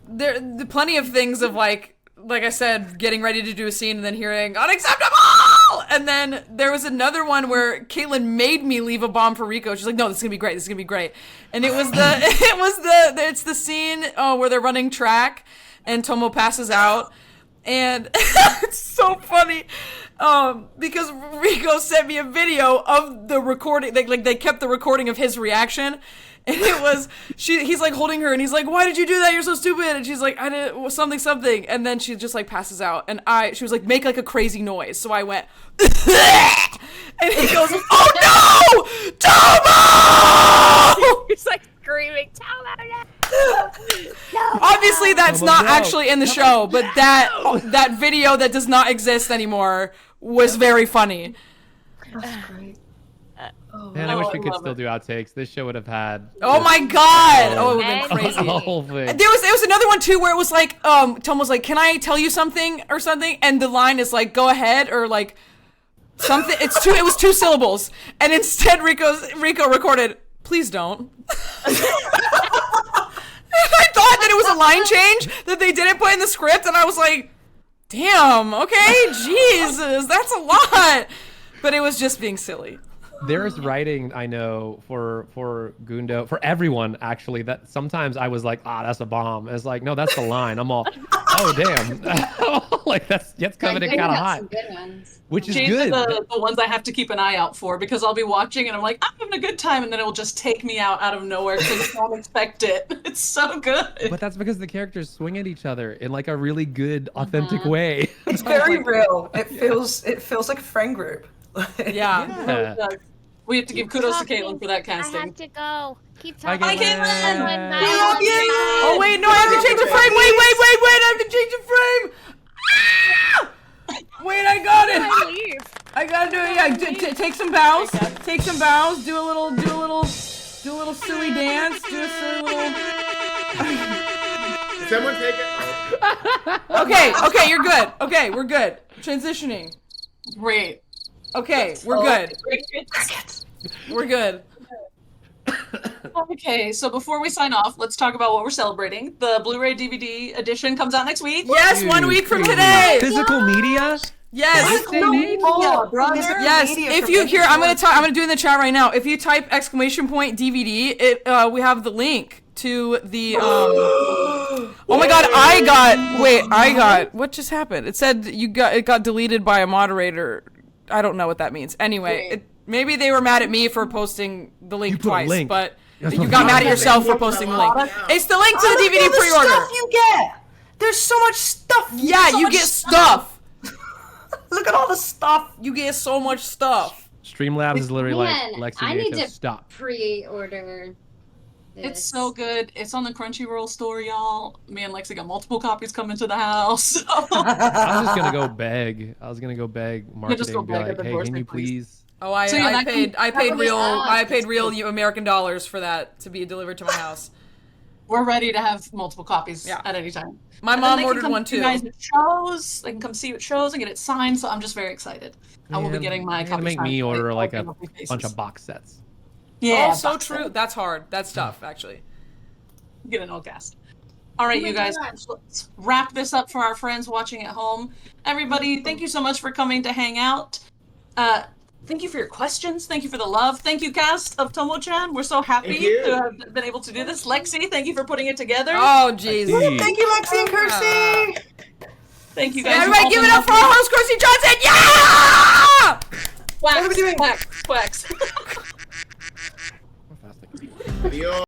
there plenty of things of like I said, getting ready to do a scene and then hearing unacceptable, and then there was another one where Caitlin made me leave a bomb for Rico. She's like, no, this is gonna be great. This is gonna be great. And it's the scene where they're running track, and Tomo passes out. And it's so funny because Rico sent me a video of the recording. They kept the recording of his reaction, and it was he's like holding her, and he's like, "Why did you do that? You're so stupid." And she's like, "I didn't something," and then she just like passes out, and she was like, "Make like a crazy noise." So I went, and he goes, "Oh no, Tomo!" He's like screaming, Tomo, no! Obviously, that's not actually in the show, but that video that does not exist anymore was very funny. That's great. Man, I wish we could still do outtakes. This show would have had. Oh my God! Oh, it would have been crazy. The whole thing. There was another one too where it was like, Tom was like, "Can I tell you something or something?" And the line is like, "Go ahead," or like something. It was 2 syllables, and instead Rico recorded, "Please don't." I thought that it was a line change that they didn't put in the script, and I was like, damn, okay, Jesus, that's a lot. But it was just being silly. There's writing, I know, for Gundo, for everyone, actually, that sometimes I was like, that's a bomb. And it's like, no, that's the line. I'm all, oh, damn. Like, that's coming in kind of hot. Which is good. The ones I have to keep an eye out for, because I'll be watching and I'm like, I'm having a good time, and then it will just take me out of nowhere because I don't expect it. It's so good. But that's because the characters swing at each other in like a really good, authentic way. It's very real. It feels like a friend group. Yeah. We have to give kudos to Caitlin for that casting. I have to go. Keep Hi, talking. Caitlin. We love you. Oh wait, no, I have to change the frame. Wait, I have to change the frame. Ah! Wait, I got it. I gotta do it. Yeah, take some bows. Take some bows. Do a little silly dance. Do a silly little. Someone take it. Okay, you're good. Okay, we're good. Transitioning. Great. Okay, we're good. We're good. Okay, so before we sign off, let's talk about what we're celebrating. The Blu-ray DVD edition comes out next week. Yes, 1 week from today. Physical media? Yes. Yes. If you here, I'm gonna do it in the chat right now. If you type _DVD, we have the link to the oh my God, I got what just happened? It said it got deleted by a moderator. I don't know what that means. Anyway, maybe they were mad at me for posting the link twice, but you got mad at yourself for posting the link. It's the link to the DVD pre-order. Stuff you get. There's so much stuff. Yeah, you get stuff. Look at all the stuff. You get so much stuff. Streamlabs is literally Man, like, Lexi, I need to stop. pre-order this. It's so good. It's on the Crunchyroll store, y'all. Me and Lexi got multiple copies coming to the house. I was just gonna go beg. Marketing. Be like, hey, can you please? Oh, I paid real American dollars for that to be delivered to my house. We're ready to have multiple copies at any time. My mom ordered one too. You guys at shows. They can come see you at shows and get it signed. So I'm just very excited. I will be getting my copy. Make me order like a bunch of box sets. Yeah. Oh, so true. That's hard. That's tough, actually. Get an old cast. All right, you guys, let's wrap this up for our friends watching at home. Everybody, thank you so much for coming to hang out. Thank you for your questions. Thank you for the love. Thank you, cast of Tomo-chan. We're so happy to have been able to do this. Lexi, thank you for putting it together. Oh, jeez. Thank you, Lexi and Kirsty. Thank you, guys. Everybody give it up for our host, Kirsty Johnson. Yeah! Quacks, quacks, quacks. Adios.